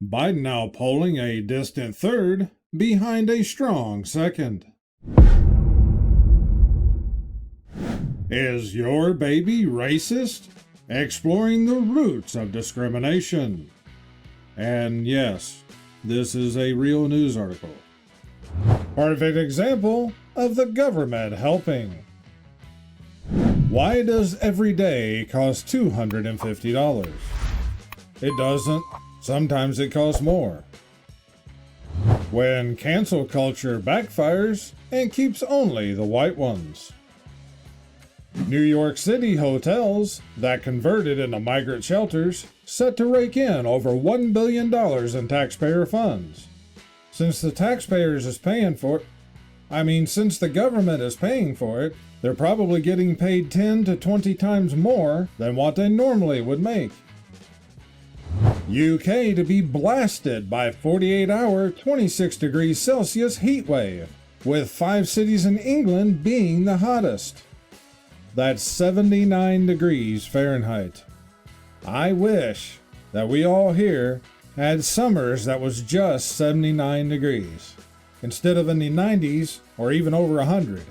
Biden now polling a distant third behind a strong second. Is your baby racist? Exploring the roots of discrimination. And yes, this is a real news article. Perfect example of the government helping. Why does every day cost $250? It doesn't. Sometimes it costs more. When cancel culture backfires and keeps only the white ones. New York City hotels that converted into migrant shelters set to rake in over $1 billion in taxpayer funds. Since the taxpayers is paying for it, since the government is paying for it, they're probably getting paid 10 to 20 times more than what they normally would make. UK to be blasted by 48-hour 26 degrees Celsius heat wave, with 5 cities in England being the hottest. That's 79 degrees Fahrenheit. I wish that we all here had summers that was just 79 degrees, instead of in the 90s or even over 100.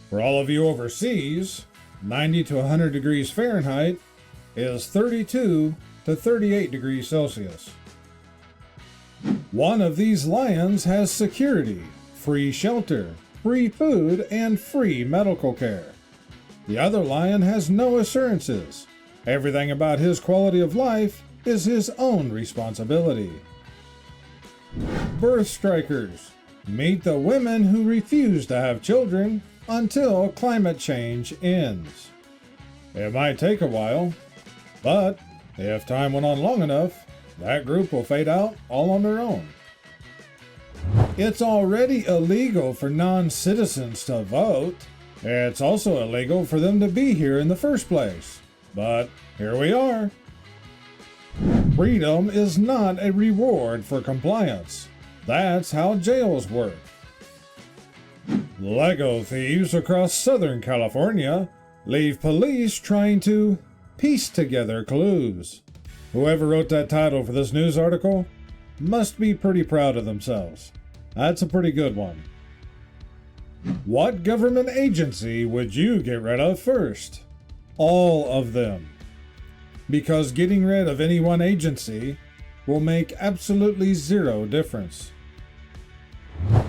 For all of you overseas, 90 to 100 degrees Fahrenheit is 32 to 38 degrees Celsius. One of these lions has security, free shelter, free food, and free medical care. The other lion has no assurances. Everything about his quality of life is his own responsibility. Birth strikers. Meet the women who refuse to have children until climate change ends. It might take a while, but if time went on long enough, that group will fade out all on their own. It's already illegal for non-citizens to vote. It's also illegal for them to be here in the first place. But here we are. Freedom is not a reward for compliance. That's how jails work. Lego thieves across Southern California leave police trying to piece together clues. Whoever wrote that title for this news article must be pretty proud of themselves. That's a pretty good one. What government agency would you get rid of first? All of them. Because getting rid of any one agency will make absolutely zero difference.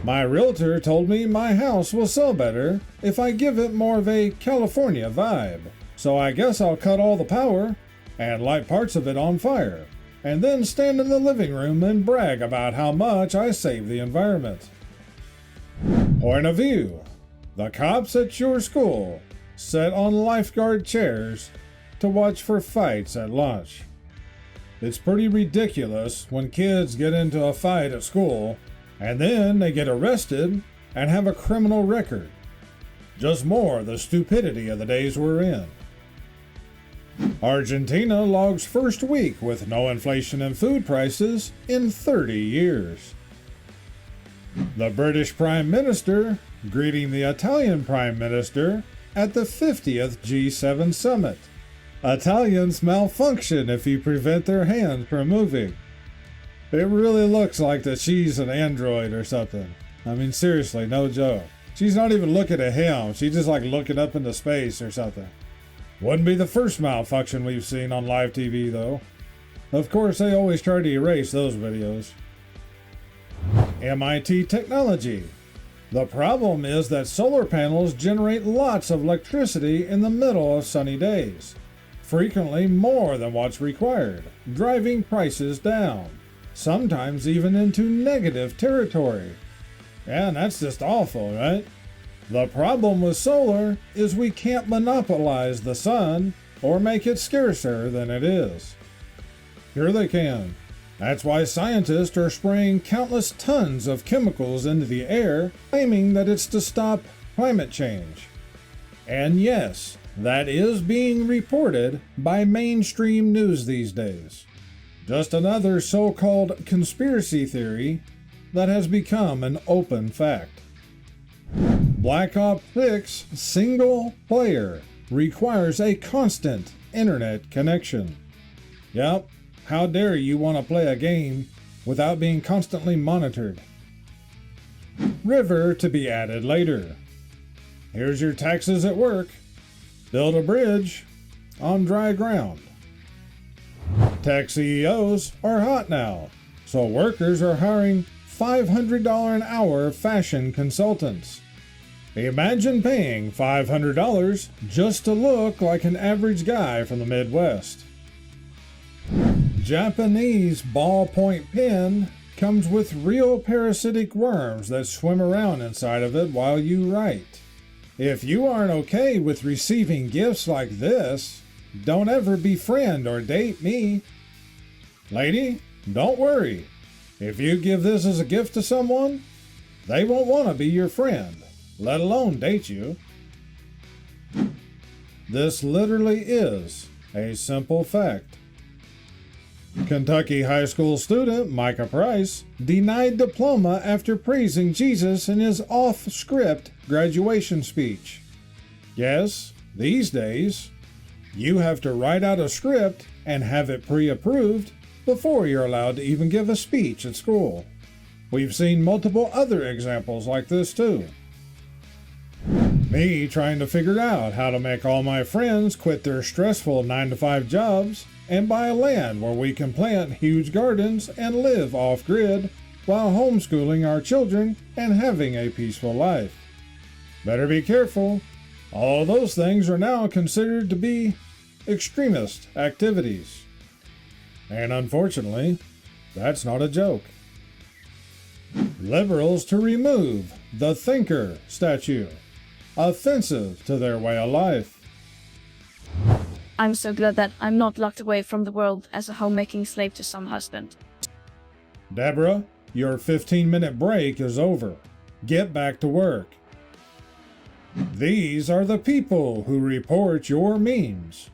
My realtor told me my house will sell better if I give it more of a California vibe. So I guess I'll cut all the power and light parts of it on fire, and then stand in the living room and brag about how much I save the environment. Point of view. The cops at your school sit on lifeguard chairs to watch for fights at lunch. It's pretty ridiculous when kids get into a fight at school and then they get arrested and have a criminal record. Just more the stupidity of the days we're in. Argentina logs first week with no inflation in food prices in 30 years. The British Prime Minister greeting the Italian Prime Minister at the 50th G7 summit. Italians malfunction if you prevent their hands from moving. It really looks like that she's an android or something. Seriously, no joke. She's not even looking at him. She's just like looking up into space or something. Wouldn't be the first malfunction we've seen on live TV though. Of course, they always try to erase those videos. MIT technology. The problem is that solar panels generate lots of electricity in the middle of sunny days, frequently more than what's required, driving prices down, sometimes even into negative territory. And that's just awful, right? The problem with solar is we can't monopolize the sun or make it scarcer than it is. Here they can. That's why scientists are spraying countless tons of chemicals into the air, claiming that it's to stop climate change. And yes, that is being reported by mainstream news these days. Just another so-called conspiracy theory that has become an open fact. Black Ops 6 single player requires a constant internet connection. Yep, How dare you want to play a game without being constantly monitored? River to be added later. Here's your taxes at work. Build a bridge on dry ground. Tech CEOs are hot now, so workers are hiring $500 an hour fashion consultants. Imagine paying $500 just to look like an average guy from the Midwest. Japanese ballpoint pen comes with real parasitic worms that swim around inside of it while you write. If you aren't okay with receiving gifts like this, don't ever befriend or date me. Lady, don't worry. If you give this as a gift to someone, they won't want to be your friend, let alone date you. This literally is a simple fact. Kentucky high school student Micah Price denied diploma after praising Jesus in his off-script graduation speech. Yes, these days, you have to write out a script and have it pre-approved before you're allowed to even give a speech at school. We've seen multiple other examples like this too. Me trying to figure out how to make all my friends quit their stressful 9-to-5 jobs and buy land where we can plant huge gardens and live off-grid while homeschooling our children and having a peaceful life. Better be careful. All those things are now considered to be extremist activities. And unfortunately, that's not a joke. Liberals to remove the thinker statue. Offensive to their way of life. I'm so glad that I'm not locked away from the world as a homemaking slave to some husband. Deborah, your 15-minute break is over. Get back to work. These are the people who report your memes.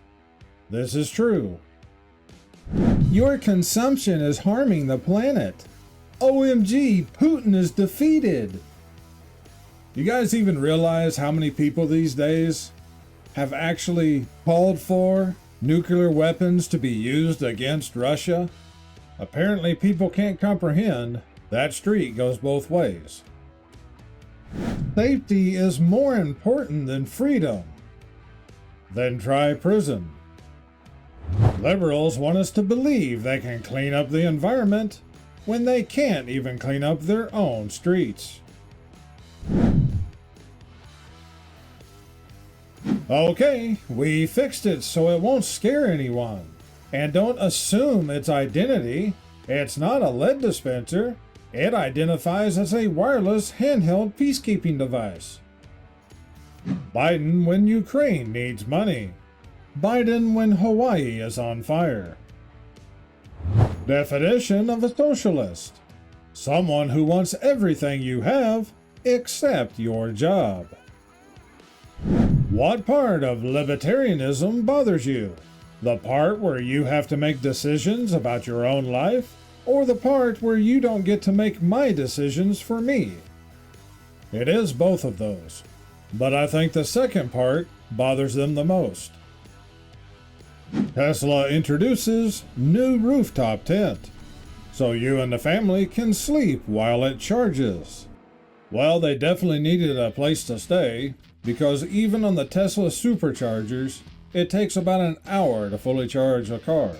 This is true. Your consumption is harming the planet. OMG, Putin is defeated. You guys even realize how many people these days have actually called for nuclear weapons to be used against Russia? Apparently people can't comprehend that street goes both ways. Safety is more important than freedom. Then try prison. Liberals want us to believe they can clean up the environment when they can't even clean up their own streets. Okay, we fixed it so it won't scare anyone. And don't assume its identity. It's not a lead dispenser. It identifies as a wireless handheld peacekeeping device. Biden when Ukraine needs money. Biden when Hawaii is on fire. Definition of a socialist. Someone who wants everything you have except your job. What part of libertarianism bothers you? The part where you have to make decisions about your own life, or the part where you don't get to make my decisions for me? It is both of those, but I think the second part bothers them the most. Tesla introduces new rooftop tent, so you and the family can sleep while it charges. Well, they definitely needed a place to stay, because even on the Tesla superchargers, it takes about an hour to fully charge a car.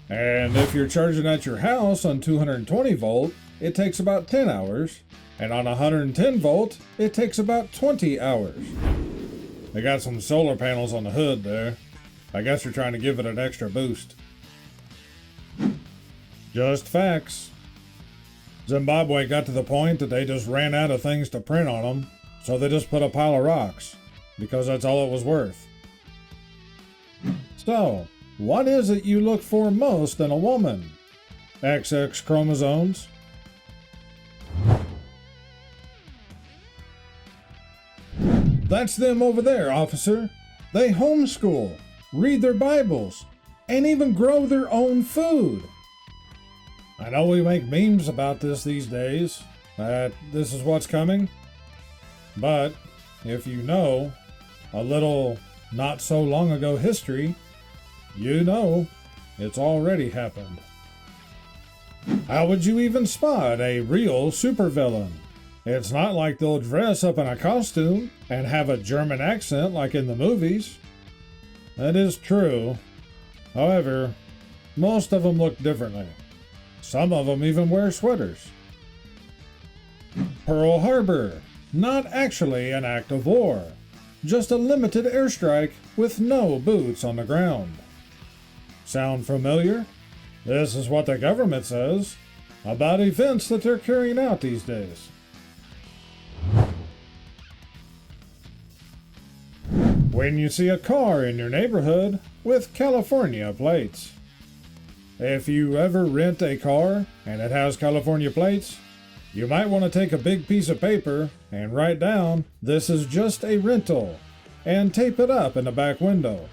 And if you're charging at your house on 220 volt, it takes about 10 hours. And on 110 volt, it takes about 20 hours. They got some solar panels on the hood there. I guess they're trying to give it an extra boost. Just facts. Zimbabwe got to the point that they just ran out of things to print on them, so they just put a pile of rocks, because that's all it was worth. So, what is it you look for most in a woman? XX chromosomes? That's them over there, officer. They homeschool, read their Bibles, and even grow their own food. I know we make memes about this these days, that this is what's coming. But if you know a little not so long ago history, you know it's already happened. How would you even spot a real supervillain? It's not like they'll dress up in a costume and have a German accent like in the movies. That is true. However, most of them look differently. Some of them even wear sweaters. Pearl Harbor, not actually an act of war, just a limited airstrike with no boots on the ground. Sound familiar? This is what the government says about events that they're carrying out these days. When you see a car in your neighborhood with California plates. If you ever rent a car and it has California plates, you might want to take a big piece of paper and write down, "This is just a rental," and tape it up in the back window.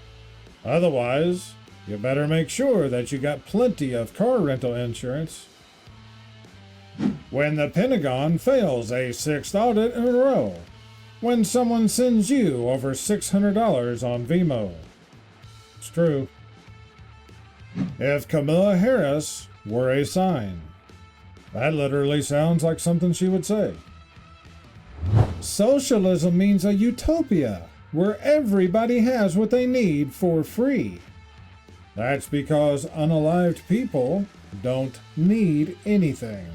Otherwise, you better make sure that you got plenty of car rental insurance. When the Pentagon fails a sixth audit in a row. When someone sends you over $600 on Venmo. It's true. If Kamala Harris were a sign. That literally sounds like something she would say. Socialism means a utopia where everybody has what they need for free. That's because unalived people don't need anything.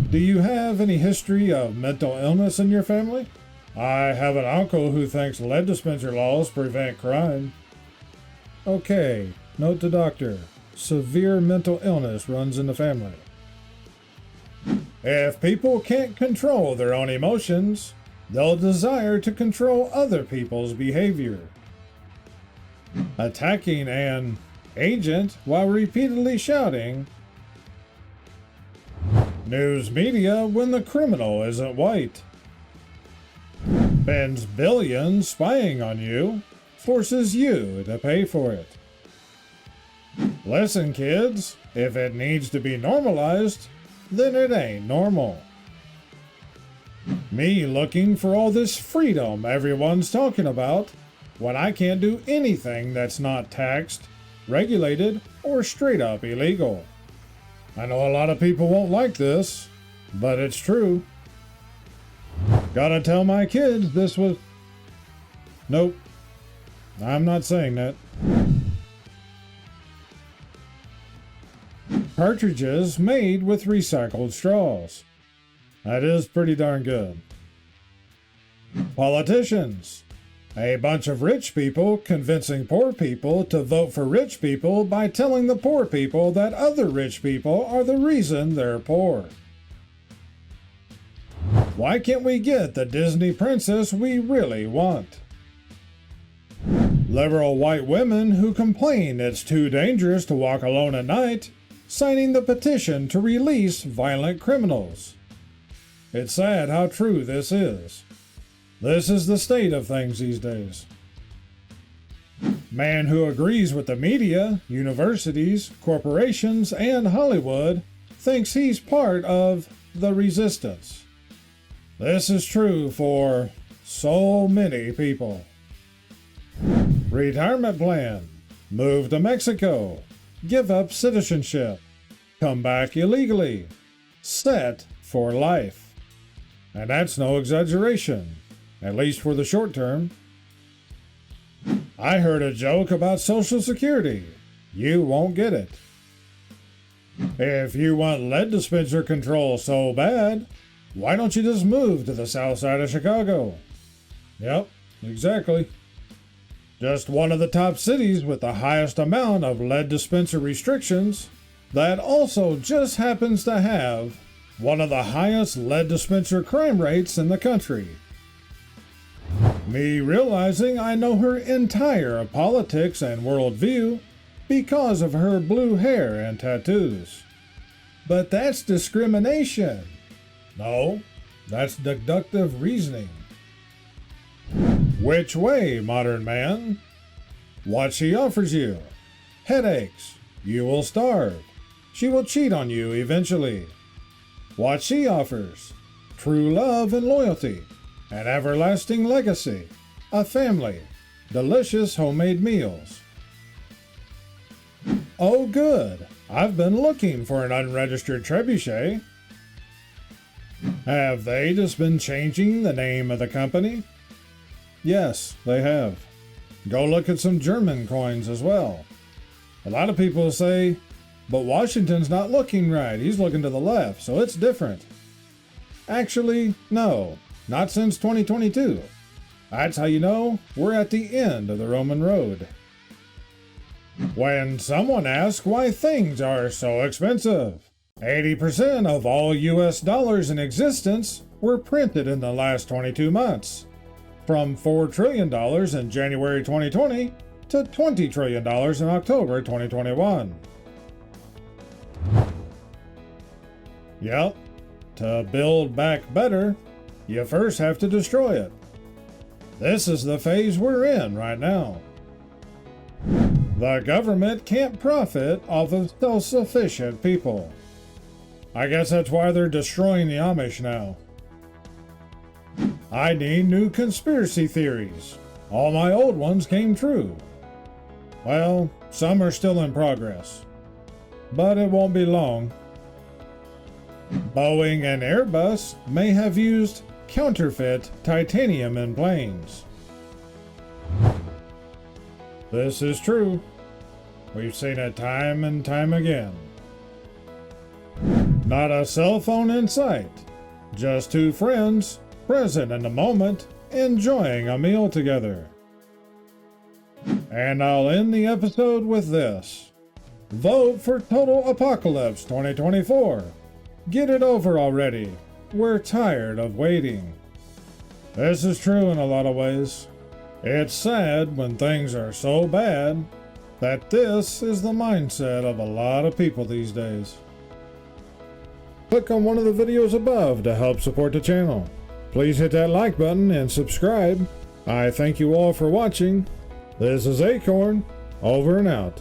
Do you have any history of mental illness in your family? I have an uncle who thinks lead dispenser laws prevent crime. Okay, note to doctor. Severe mental illness runs in the family. If people can't control their own emotions, they'll desire to control other people's behavior. Attacking an agent while repeatedly shouting, news media when the criminal isn't white. Spends billions spying on you, forces you to pay for it. Listen, kids, if it needs to be normalized, then it ain't normal. Me looking for all this freedom everyone's talking about when I can't do anything that's not taxed, regulated, or straight up illegal. I know a lot of people won't like this, but it's true. Gotta tell my kids this was... Nope. I'm not saying that. Cartridges made with recycled straws. That is pretty darn good. Politicians. A bunch of rich people convincing poor people to vote for rich people by telling the poor people that other rich people are the reason they're poor. Why can't we get the Disney princess we really want? Liberal white women who complain it's too dangerous to walk alone at night, signing the petition to release violent criminals. It's sad how true this is. This is the state of things these days. Man who agrees with the media, universities, corporations, and Hollywood thinks he's part of the resistance. This is true for so many people. Retirement plan. Move to Mexico. Give up citizenship. Come back illegally. Set for life. And that's no exaggeration. At least for the short term. I heard a joke about Social Security. You won't get it. If you want lead dispenser control so bad, why don't you just move to the south side of Chicago? Yep, exactly. Just one of the top cities with the highest amount of lead dispenser restrictions that also just happens to have one of the highest lead dispenser crime rates in the country. Me realizing I know her entire politics and worldview because of her blue hair and tattoos. But that's discrimination. No, that's deductive reasoning. Which way, modern man? What she offers you. Headaches. You will starve. She will cheat on you eventually. What she offers. True love and loyalty. An everlasting legacy, a family, delicious homemade meals. Oh good, I've been looking for an unregistered trebuchet. Have they just been changing the name of the company? Yes, they have. Go look at some German coins as well. A lot of people say, but Washington's not looking right, he's looking to the left, so it's different. Actually, no, not since 2022. That's how you know we're at the end of the Roman road. When someone asks why things are so expensive, 80% of all US dollars in existence were printed in the last 22 months. From $4 trillion in January 2020 to $20 trillion in October 2021. Yep, to build back better, you first have to destroy it. This is the phase we're in right now. The government can't profit off of self-sufficient people. I guess that's why they're destroying the Amish now. I need new conspiracy theories. All my old ones came true. Well, some are still in progress. But it won't be long. Boeing and Airbus may have used counterfeit titanium in planes. This is true. We've seen it time and time again. Not a cell phone in sight. Just two friends, present in the moment, enjoying a meal together. And I'll end the episode with this. Vote for Total Apocalypse 2024. Get it over already. We're tired of waiting. This is true in a lot of ways. It's sad when things are so bad that this is the mindset of a lot of people these days. Click on one of the videos above to help support the channel. Please hit that like button and subscribe. I thank you all for watching. This is Akorn, over and out.